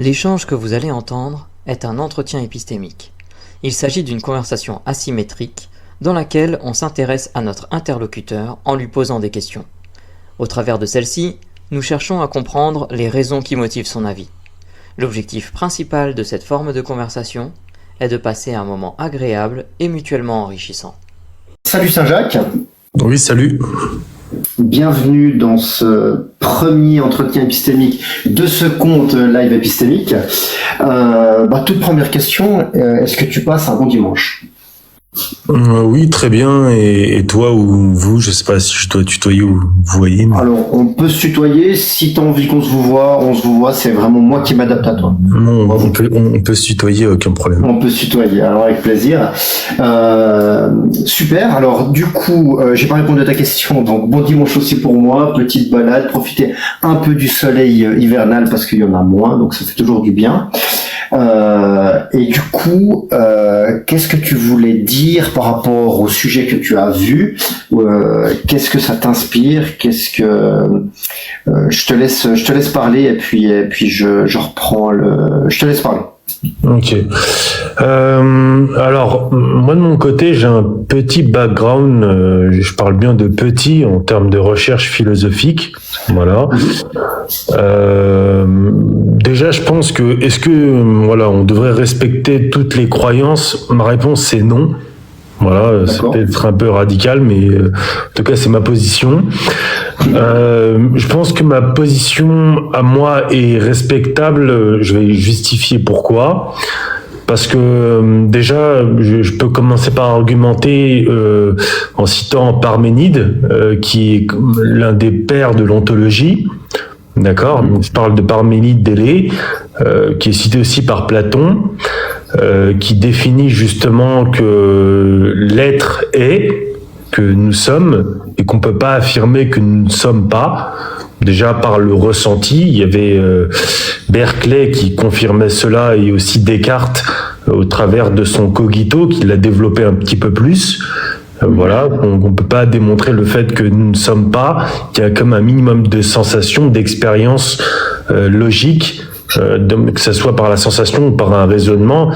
L'échange que vous allez entendre est un entretien épistémique. Il s'agit d'une conversation asymétrique dans laquelle on s'intéresse à notre interlocuteur en lui posant des questions. Au travers de celle-ci, nous cherchons à comprendre les raisons qui motivent son avis. L'objectif principal de cette forme de conversation est de passer un moment agréable et mutuellement enrichissant. Salut Saint-Jacques. Oui, salut. Bienvenue dans ce premier entretien épistémique de ce compte live épistémique. Toute première question, est-ce que tu passes un bon dimanche ? Oui, très bien. Et toi ou vous, je sais pas si je dois tutoyer ou vous voyez. Mais... Alors, on peut se tutoyer. Si tu as envie qu'on se vous voit. C'est vraiment moi qui m'adapte à toi. Non, on peut se tutoyer, aucun problème. On peut se tutoyer, alors avec plaisir. Super. Alors, du coup, j'ai pas répondu à ta question. Donc, bon dimanche aussi pour moi. Petite balade, profiter un peu du soleil hivernal parce qu'il y en a moins, donc ça fait toujours du bien. Et du coup, qu'est-ce que tu voulais dire par rapport au sujet que tu as vu ? Qu'est-ce que ça t'inspire ? Qu'est-ce que je te laisse parler et puis je reprends je te laisse parler. Ok. Alors, moi de mon côté, j'ai un petit background. Je parle bien de petit en termes de recherche philosophique. Voilà. Déjà, je pense que on devrait respecter toutes les croyances ? Ma réponse, c'est non. Voilà, c'est peut-être un peu radical, mais en tout cas, c'est ma position. Je pense que ma position à moi est respectable. Je vais justifier pourquoi. Parce que déjà, je peux commencer par argumenter en citant Parménide, qui est l'un des pères de l'ontologie. D'accord. Je parle de Parménide d'Élée, qui est cité aussi par Platon, qui définit justement que l'être est, que nous sommes, et qu'on peut pas affirmer que nous ne sommes pas. Déjà par le ressenti, il y avait Berkeley qui confirmait cela, et aussi Descartes au travers de son cogito, qui l'a développé un petit peu plus. Voilà, on peut pas démontrer le fait que nous ne sommes pas, qu'il y a comme un minimum de sensations, d'expériences logiques, que ce soit par la sensation ou par un raisonnement.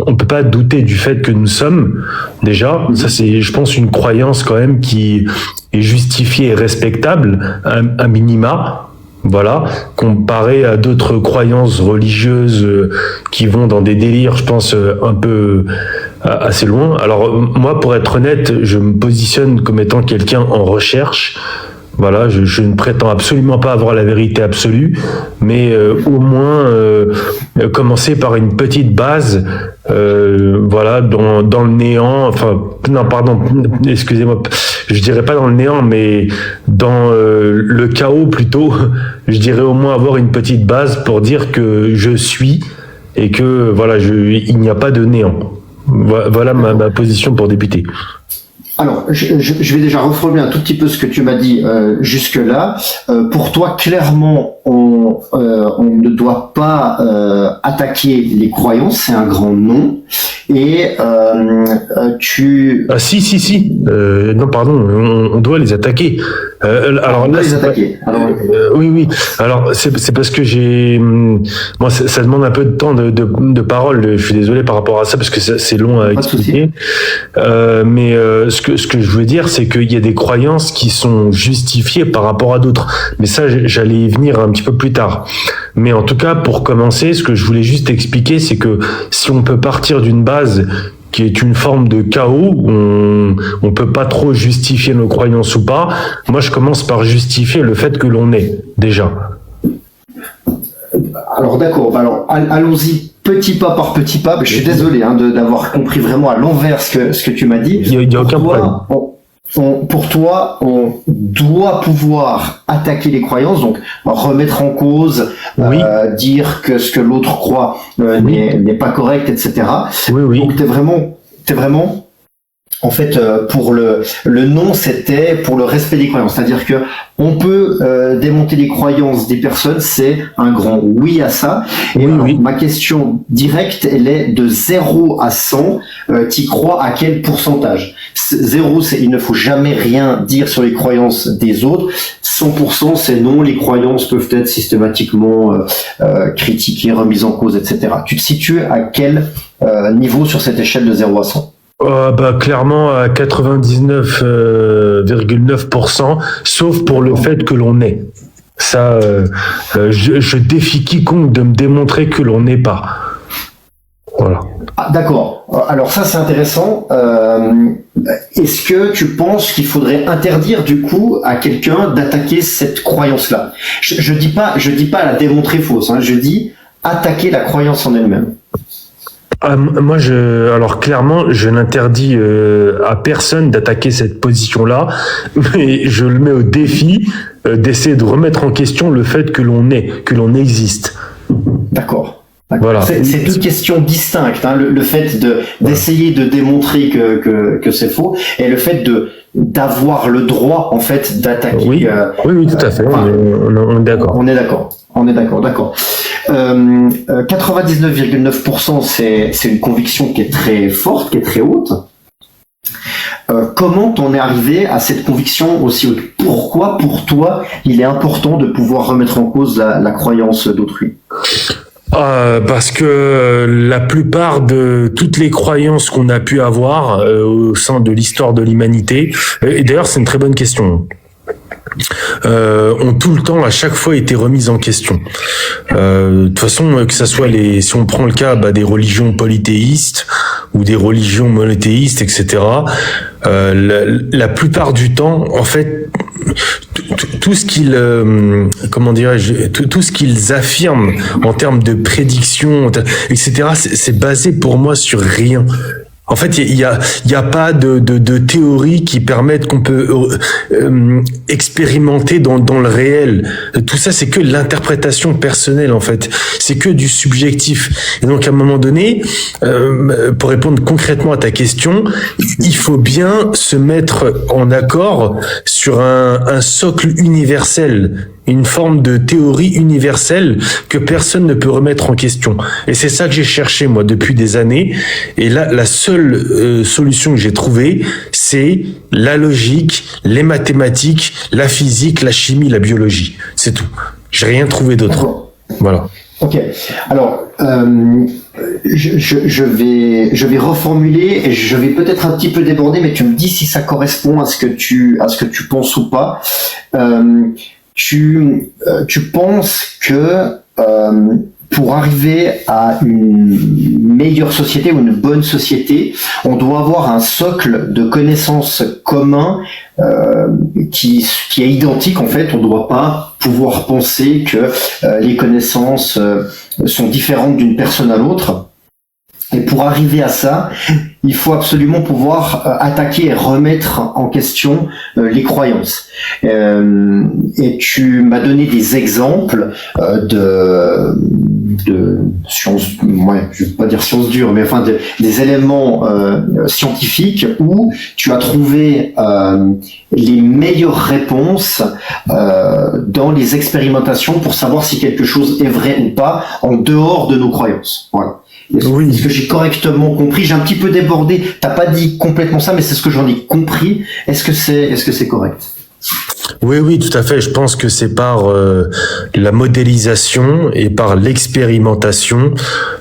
On peut pas douter du fait que nous sommes. Déjà, ça c'est, je pense, une croyance quand même qui est justifiée et respectable, à minima. Voilà, comparé à d'autres croyances religieuses qui vont dans des délires, je pense, un peu assez loin. Alors moi, pour être honnête, je me positionne comme étant quelqu'un en recherche. Voilà, je ne prétends absolument pas avoir la vérité absolue, mais au moins commencer par une petite base, voilà, dans le néant. Enfin, non, pardon, excusez-moi, je dirais pas dans le néant, mais dans le chaos plutôt. Je dirais au moins avoir une petite base pour dire que je suis et que voilà, il n'y a pas de néant. Voilà ma position pour débuter. Alors, je vais déjà reformuler un tout petit peu ce que tu m'as dit jusque-là. Pour toi, clairement, on ne doit pas attaquer les croyances, c'est un grand non. Et tu... Ah si. Non, pardon, on doit les attaquer. Alors on doit là, les attaquer. Oui. Alors c'est parce que moi ça demande un peu de temps de parole. Je suis désolé par rapport à ça parce que c'est long à expliquer. Mais ce que je veux dire, c'est qu'il y a des croyances qui sont justifiées par rapport à d'autres. Mais ça, j'allais y venir un petit peu plus tard. Mais en tout cas, pour commencer, ce que je voulais juste expliquer, c'est que si on peut partir d'une base qui est une forme de chaos, où on peut pas trop justifier nos croyances ou pas, moi je commence par justifier le fait que l'on est, déjà. Alors d'accord, alors allons-y petit pas par petit pas. Je suis désolé d'avoir compris vraiment à l'envers ce que tu m'as dit. Il y a aucun problème. Pour toi, on doit pouvoir attaquer les croyances, donc remettre en cause, dire que ce que l'autre croit n'est pas correct, etc. Oui. Donc t'es vraiment, en fait, pour le non, c'était pour le respect des croyances. C'est-à-dire que on peut démonter les croyances des personnes, c'est un grand oui à ça. Et ma question directe, elle est de 0 à 100. T'y crois à quel pourcentage ? 0, c'est il ne faut jamais rien dire sur les croyances des autres. 100%, c'est non, les croyances peuvent être systématiquement critiquées, remises en cause, etc. Tu te situes à quel niveau sur cette échelle de 0 à 100? Clairement à 99,9%, sauf pour le fait que l'on est. Ça, je défie quiconque de me démontrer que l'on n'est pas. Voilà. Ah, d'accord. Alors ça, c'est intéressant. Est-ce que tu penses qu'il faudrait interdire du coup à quelqu'un d'attaquer cette croyance-là? Je dis pas la démontrer fausse. Je dis attaquer la croyance en elle-même. Moi, alors clairement, je n'interdis à personne d'attaquer cette position-là, mais je le mets au défi d'essayer de remettre en question le fait que l'on existe. D'accord. Voilà. C'est deux questions distinctes. Le fait d'essayer de démontrer que c'est faux et le fait d'avoir le droit en fait d'attaquer. Oui, tout à fait. On est d'accord. On est d'accord. 99,9%, c'est une conviction qui est très forte, qui est très haute. Comment t'en es arrivé à cette conviction aussi haute? Pourquoi, pour toi, il est important de pouvoir remettre en cause la croyance d'autrui? Parce que la plupart de toutes les croyances qu'on a pu avoir au sein de l'histoire de l'humanité, et d'ailleurs c'est une très bonne question, ont tout le temps à chaque fois été remises en question. De toute façon, que ça soit si on prend le cas des religions polythéistes ou des religions monothéistes, etc. La plupart du temps, en fait, tout ce qu'ils tout ce qu'ils affirment en termes de prédiction, etc. C'est basé pour moi sur rien. En fait, il y a pas de théorie qui permettent qu'on peut expérimenter dans le réel. Tout ça, c'est que l'interprétation personnelle, en fait. C'est que du subjectif. Et donc, à un moment donné, pour répondre concrètement à ta question, il faut bien se mettre en accord sur un socle universel, une forme de théorie universelle que personne ne peut remettre en question. Et c'est ça que j'ai cherché, moi, depuis des années. Et là, la seule solution que j'ai trouvée, c'est la logique, les mathématiques, la physique, la chimie, la biologie. C'est tout. J'ai rien trouvé d'autre. Voilà. Ok. Alors, je vais reformuler et je vais peut-être un petit peu déborder, mais tu me dis si ça correspond à ce que tu penses ou pas. Tu penses que pour arriver à une meilleure société ou une bonne société, on doit avoir un socle de connaissances commun qui est identique en fait. On ne doit pas pouvoir penser que les connaissances sont différentes d'une personne à l'autre. Et pour arriver à ça, il faut absolument pouvoir attaquer et remettre en question les croyances. Et tu m'as donné des exemples de sciences, je vais pas dire sciences dures, mais enfin des éléments scientifiques où tu as trouvé les meilleures réponses dans les expérimentations pour savoir si quelque chose est vrai ou pas en dehors de nos croyances. Voilà. Oui. Est-ce que j'ai correctement compris? J'ai un petit peu débordé. T'as pas dit complètement ça, mais c'est ce que j'en ai compris. Est-ce que c'est correct? Oui, tout à fait. Je pense que c'est par la modélisation et par l'expérimentation.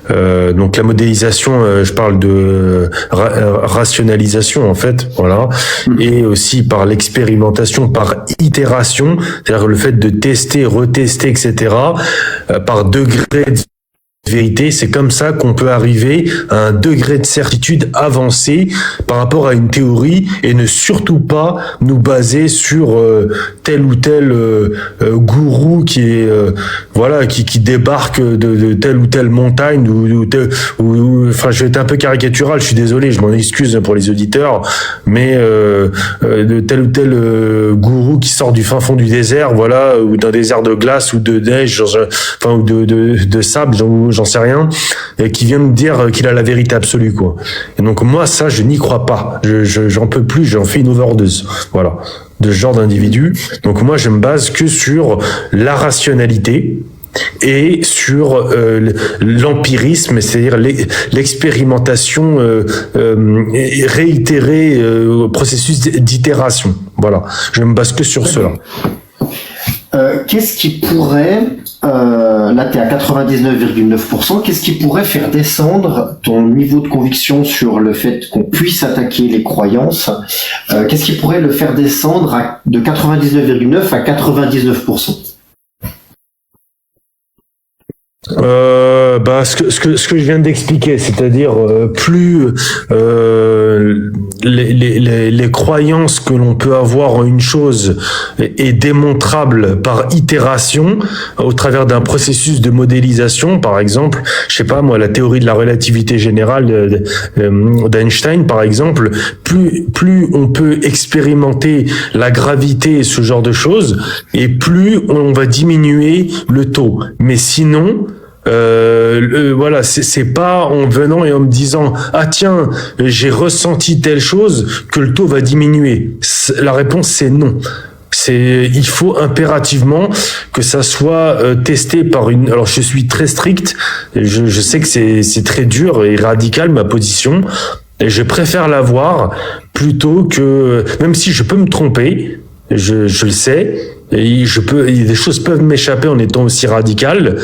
Donc la modélisation, je parle de rationalisation en fait, voilà, et aussi par l'expérimentation, par itération, c'est-à-dire le fait de tester, retester, etc. Par degré de vérité, c'est comme ça qu'on peut arriver à un degré de certitude avancé par rapport à une théorie et ne surtout pas nous baser sur tel ou tel gourou qui est qui débarque de telle ou telle montagne enfin je vais être un peu caricatural, je suis désolé, je m'en excuse pour les auditeurs, mais de tel ou tel gourou qui sort du fin fond du désert, voilà, ou d'un désert de glace ou de neige, ou de sable, j'en sais rien, et qui vient me dire qu'il a la vérité absolue, quoi. Et donc moi, ça, je n'y crois pas. J'en peux plus, j'en fais une overdose. Voilà, de ce genre d'individu. Donc moi, je me base que sur la rationalité et sur l'empirisme, c'est-à-dire l'expérimentation réitérée au processus d'itération. Voilà, je me base que sur cela. Qu'est-ce qui pourrait, là tu es à 99,9%, qu'est-ce qui pourrait faire descendre ton niveau de conviction sur le fait qu'on puisse attaquer les croyances? Qu'est-ce qui pourrait le faire descendre de 99,9 à 99%? Ce que je viens d'expliquer, c'est-à-dire plus les croyances que l'on peut avoir en une chose est démontrable par itération au travers d'un processus de modélisation, par exemple, je sais pas moi, la théorie de la relativité générale d'Einstein, par exemple, plus on peut expérimenter la gravité et ce genre de choses, et plus on va diminuer le taux. Mais sinon, voilà, c'est pas en venant et en me disant ah tiens, j'ai ressenti telle chose que le taux va diminuer. La réponse c'est non. Il faut impérativement que ça soit testé par une. Alors je suis très strict, je sais que c'est très dur et radical ma position, et je préfère l'avoir plutôt que, même si je peux me tromper, je le sais. Et des choses peuvent m'échapper en étant aussi radical,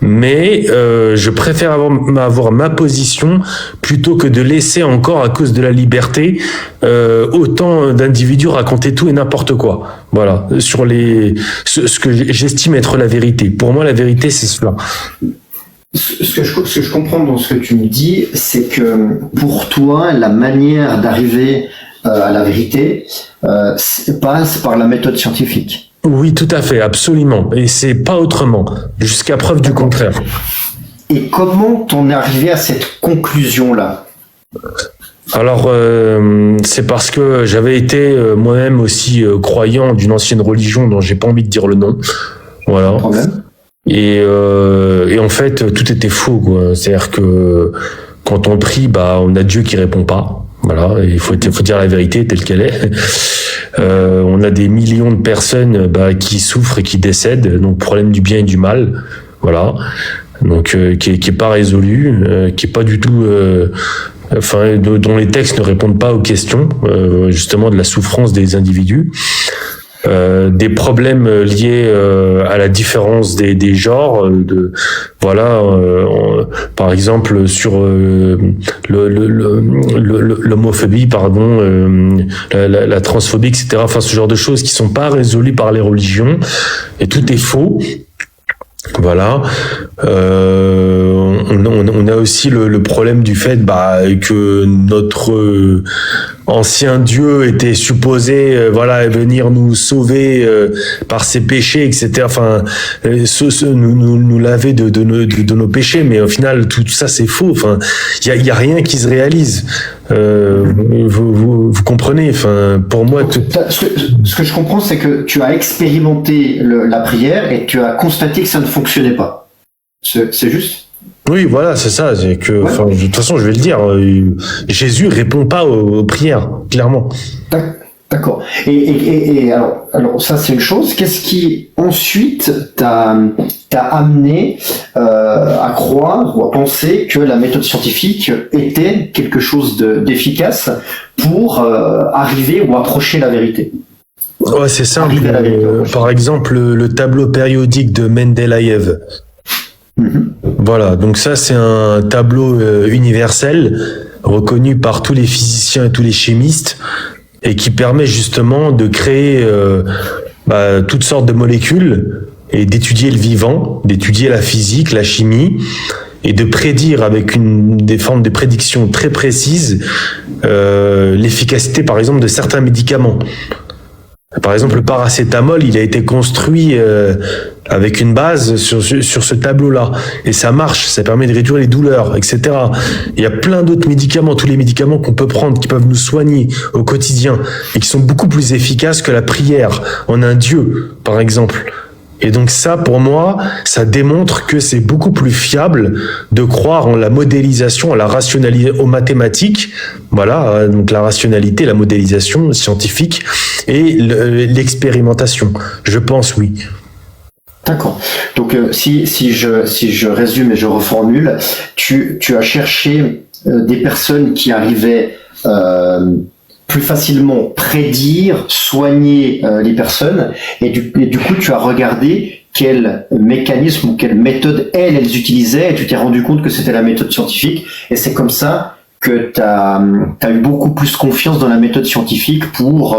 mais je préfère avoir ma position plutôt que de laisser encore, à cause de la liberté, autant d'individus raconter tout et n'importe quoi. Voilà, sur ce que j'estime être la vérité. Pour moi, la vérité, c'est cela. Ce que je comprends dans ce que tu me dis, c'est que pour toi, la manière d'arriver à la vérité passe par la méthode scientifique. Oui, tout à fait, absolument. Et c'est pas autrement, jusqu'à preuve du contraire. Et comment t'en es arrivé à cette conclusion-là? Alors, c'est parce que j'avais été moi-même aussi croyant d'une ancienne religion dont j'ai pas envie de dire le nom. Voilà. Et en fait, tout était faux, quoi. C'est-à-dire que quand on prie, on a Dieu qui répond pas. Voilà, il faut dire la vérité telle qu'elle est. On a des millions de personnes qui souffrent et qui décèdent, donc problème du bien et du mal, voilà, donc qui est pas résolu, qui est pas du tout, dont les textes ne répondent pas aux questions, justement de la souffrance des individus. Des problèmes liés à la différence des genres, par exemple sur l'homophobie, la transphobie, etc. Enfin, ce genre de choses qui sont pas résolues par les religions, et tout est faux. Voilà. On a aussi le problème du fait que notre ancien Dieu était supposé venir nous sauver par ses péchés, etc. Enfin, nous laver de nos péchés, mais au final tout ça c'est faux. Enfin, il y a rien qui se réalise. Vous comprenez. Enfin, pour moi, ce que je comprends, c'est que tu as expérimenté la prière et tu as constaté que ça ne fonctionnait pas. C'est juste? Oui, voilà, c'est ça. C'est que, de toute façon, je vais le dire. Jésus répond pas aux prières, clairement. D'accord. Et alors ça c'est une chose. Qu'est-ce qui ensuite t'a amené à croire ou à penser que la méthode scientifique était quelque chose d'efficace pour arriver ou approcher la vérité? Ouais, c'est simple. Par exemple, le tableau périodique de Mendeleïev. Voilà, donc ça c'est un tableau universel reconnu par tous les physiciens et tous les chimistes, et qui permet justement de créer toutes sortes de molécules et d'étudier le vivant, d'étudier la physique, la chimie, et de prédire avec des formes de prédiction très précises l'efficacité par exemple de certains médicaments. Par exemple, le paracétamol, il a été construit avec une base sur ce tableau-là. Et ça marche, ça permet de réduire les douleurs, etc. Il y a plein d'autres médicaments, tous les médicaments qu'on peut prendre, qui peuvent nous soigner au quotidien, et qui sont beaucoup plus efficaces que la prière en un Dieu, par exemple. Et donc ça, pour moi, ça démontre que c'est beaucoup plus fiable de croire en la modélisation, en la rationalité, aux mathématiques, voilà, donc la rationalité, la modélisation scientifique et l'expérimentation. Je pense, oui. D'accord. Donc si je résume et je reformule, tu as cherché des personnes qui arrivaient plus facilement prédire, soigner les personnes, et du coup tu as regardé quel mécanisme ou quelle méthode elles utilisaient, et tu t'es rendu compte que c'était la méthode scientifique, et c'est comme ça que tu as eu beaucoup plus confiance dans la méthode scientifique pour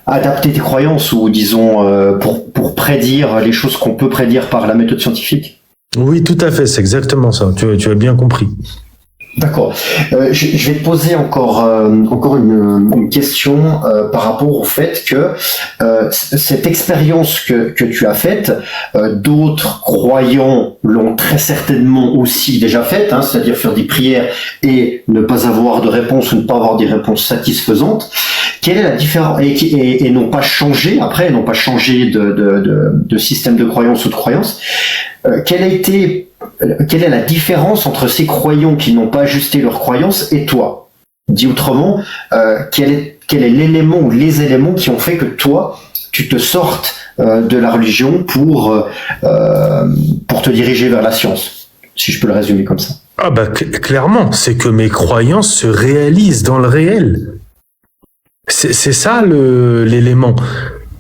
adapter tes croyances, ou disons pour prédire les choses qu'on peut prédire par la méthode scientifique. Oui, tout à fait, c'est exactement ça. Tu as bien compris. D'accord. Je vais te poser encore une question par rapport au fait que cette expérience que tu as faite, d'autres croyants l'ont très certainement aussi déjà faite, hein, c'est-à-dire faire des prières et ne pas avoir de réponse ou ne pas avoir des réponses satisfaisantes. Quelle est la différence, et n'ont pas changé après, n'ont pas changé de système de croyance ou de croyance. Quelle est la différence entre ces croyants qui n'ont pas ajusté leurs croyances et toi? Dit autrement, quel est l'élément ou les éléments qui ont fait que toi, tu te sortes de la religion pour te diriger vers la science, si je peux le résumer comme ça? Ah bah clairement, c'est que mes croyances se réalisent dans le réel. C'est ça l'élément.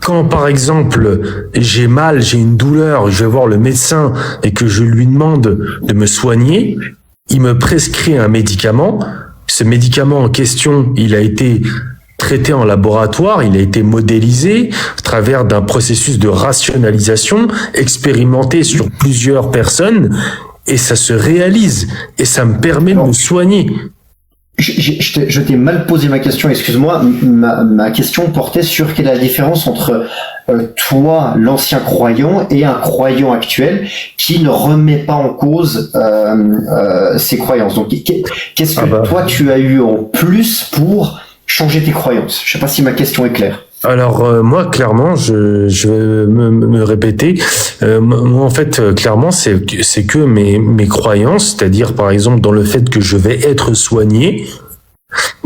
Quand, par exemple, j'ai mal, j'ai une douleur, je vais voir le médecin et que je lui demande de me soigner, il me prescrit un médicament. Ce médicament en question, il a été traité en laboratoire, il a été modélisé à travers d'un processus de rationalisation expérimenté sur plusieurs personnes, et ça se réalise, et ça me permet de me soigner. Je t'ai mal posé ma question, excuse-moi. Ma question portait sur quelle est la différence entre toi, l'ancien croyant, et un croyant actuel qui ne remet pas en cause ses croyances. Donc, qu'est-ce que toi tu as eu en plus pour changer tes croyances? Je sais pas si ma question est claire. Alors moi clairement, je vais me répéter. Moi en fait clairement c'est que mes croyances, c'est-à-dire par exemple dans le fait que je vais être soigné,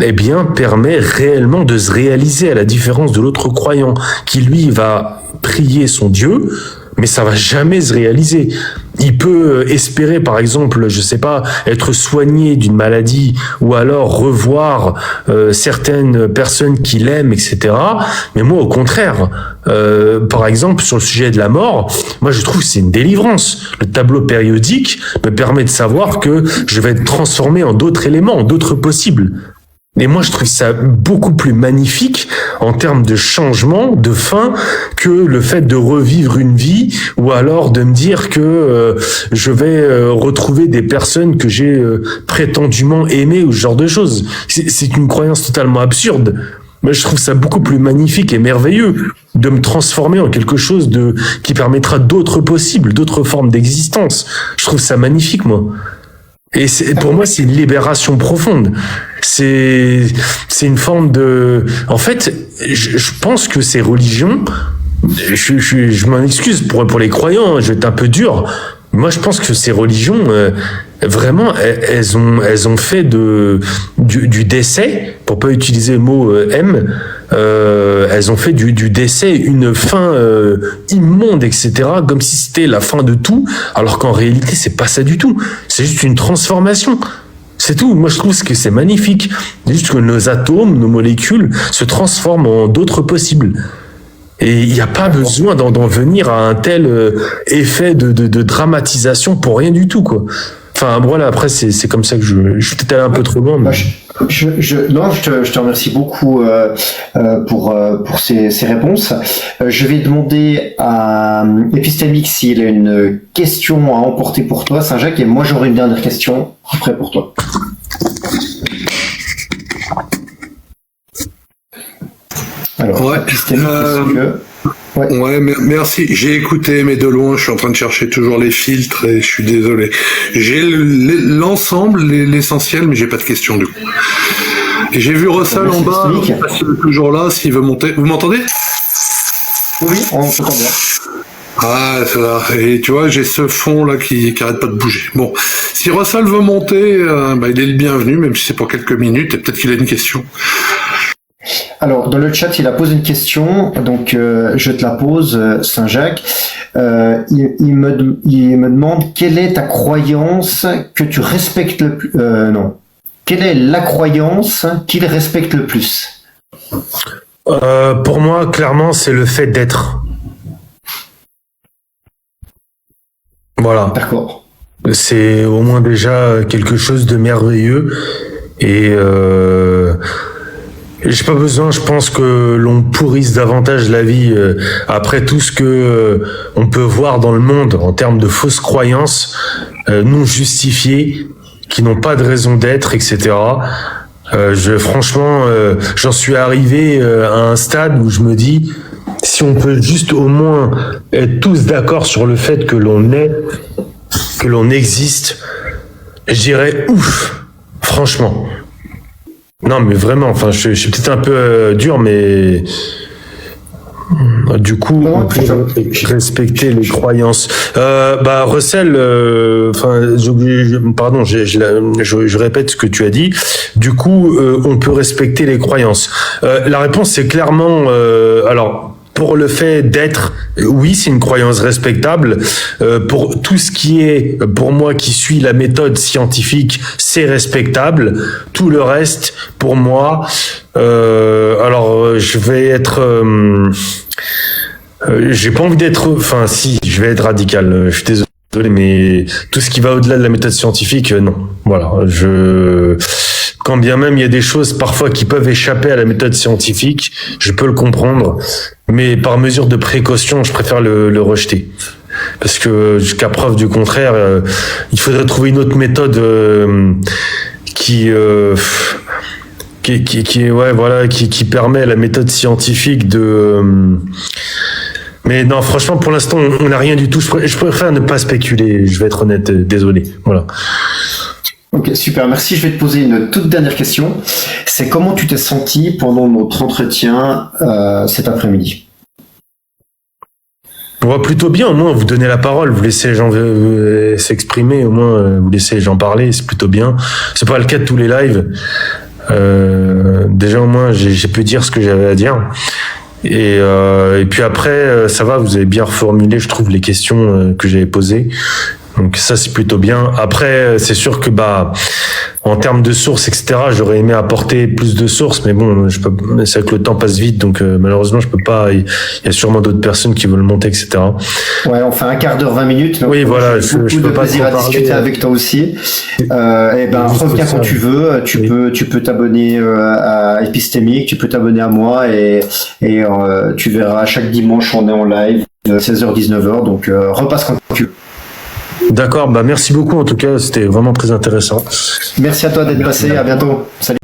eh bien permet réellement de se réaliser, à la différence de l'autre croyant qui lui va prier son Dieu, mais ça va jamais se réaliser. Il peut espérer, par exemple, je sais pas, être soigné d'une maladie, ou alors revoir certaines personnes qu'il aime, etc. Mais moi, au contraire, par exemple, sur le sujet de la mort, moi, je trouve que c'est une délivrance. Le tableau périodique me permet de savoir que je vais être transformé en d'autres éléments, en d'autres possibles. Et moi, je trouve ça beaucoup plus magnifique en termes de changement, de fin, que le fait de revivre une vie, ou alors de me dire que je vais retrouver des personnes que j'ai prétendument aimées, ou ce genre de choses. C'est une croyance totalement absurde. Mais je trouve ça beaucoup plus magnifique et merveilleux de me transformer en quelque chose qui permettra d'autres possibles, d'autres formes d'existence. Je trouve ça magnifique, moi. Et pour moi, c'est une libération profonde. C'est une forme de... En fait, je pense que ces religions, je m'en excuse pour les croyants, hein, je vais être un peu dur. Moi, je pense que ces religions, vraiment, elles ont fait du décès, pour pas utiliser le mot M, elles ont fait du décès une fin immonde, etc., comme si c'était la fin de tout, alors qu'en réalité, c'est pas ça du tout. C'est juste une transformation. C'est tout. Moi, je trouve que c'est magnifique. C'est juste que nos atomes, nos molécules se transforment en d'autres possibles. Et il n'y a pas besoin d'en venir à un tel effet de dramatisation pour rien du tout, quoi. Enfin, voilà, après, c'est comme ça que je suis peut-être allé un peu trop loin. Mais... je te remercie beaucoup pour ces réponses. Je vais demander à Epistemic s'il a une question à emporter pour toi, Saint-Jacques, et moi j'aurai une dernière question après pour toi. Alors, ouais, ouais, merci. J'ai écouté, mais de loin, je suis en train de chercher toujours les filtres et je suis désolé. J'ai l'ensemble, l'essentiel, mais j'ai pas de questions du coup. Et j'ai vu Russell en bas, je sais pas s'il est toujours là, s'il veut monter. Vous m'entendez? Oui, on s'entend bien. Ah, c'est là. Et tu vois, j'ai ce fond là qui arrête pas de bouger. Bon, si Russell veut monter, il est le bienvenu, même si c'est pour quelques minutes, et peut-être qu'il a une question. Alors, dans le chat, il a posé une question, donc je te la pose, Saint-Jacques. il me demande quelle est ta croyance que tu respectes le plus. Non. Quelle est la croyance qu'il respecte le plus? Pour moi, clairement, c'est le fait d'être. Voilà. D'accord. C'est au moins déjà quelque chose de merveilleux. Et j'ai pas besoin, je pense, que l'on pourrisse davantage la vie après tout ce que on peut voir dans le monde en termes de fausses croyances non justifiées, qui n'ont pas de raison d'être, etc. Franchement, j'en suis arrivé à un stade où je me dis, si on peut juste au moins être tous d'accord sur le fait que l'on est, que l'on existe, je dirais ouf, franchement. Non, mais vraiment, enfin, je suis peut-être un peu dur, mais du coup, on peut respecter les croyances. Russell, pardon, je répète ce que tu as dit. Du coup, on peut respecter les croyances. La réponse, c'est clairement, alors, pour le fait d'être, oui, c'est une croyance respectable. Pour tout ce qui est, pour moi, qui suit la méthode scientifique, c'est respectable. Tout le reste, pour moi, je vais être, j'ai pas envie d'être, enfin, si, je vais être radical. Je suis désolé, mais tout ce qui va au-delà de la méthode scientifique, non. Voilà, quand bien même il y a des choses parfois qui peuvent échapper à la méthode scientifique, je peux le comprendre, mais par mesure de précaution, je préfère le rejeter. Parce que jusqu'à preuve du contraire, il faudrait trouver une autre méthode qui permet à la méthode scientifique de... Mais non, franchement, pour l'instant, on n'a rien du tout. Je préfère ne pas spéculer, je vais être honnête, désolé. Voilà. Ok, super, merci. Je vais te poser une toute dernière question. C'est comment tu t'es senti pendant notre entretien cet après-midi? Plutôt bien, au moins vous donnez la parole, vous laissez les gens s'exprimer, au moins vous laissez les gens parler, c'est plutôt bien. C'est pas le cas de tous les lives. Déjà au moins j'ai pu dire ce que j'avais à dire. Et puis après, ça va, vous avez bien reformulé, je trouve, les questions que j'avais posées. Donc ça, c'est plutôt bien. Après, c'est sûr que en termes de sources, etc., j'aurais aimé apporter plus de sources, mais bon, c'est que le temps passe vite, donc malheureusement, je peux pas. Il y a sûrement d'autres personnes qui veulent monter, etc. Ouais, on fait un quart d'heure, 20 minutes. Oui, voilà, je peux pas plaisir à discuter avec toi aussi. Reviens quand tu veux. Tu peux t'abonner à Épistémique, tu peux t'abonner à moi et tu verras chaque dimanche on est en live 16h-19h, donc repasse quand tu veux. D'accord, merci beaucoup en tout cas, c'était vraiment très intéressant. Merci à toi d'être passé, à bientôt. Salut.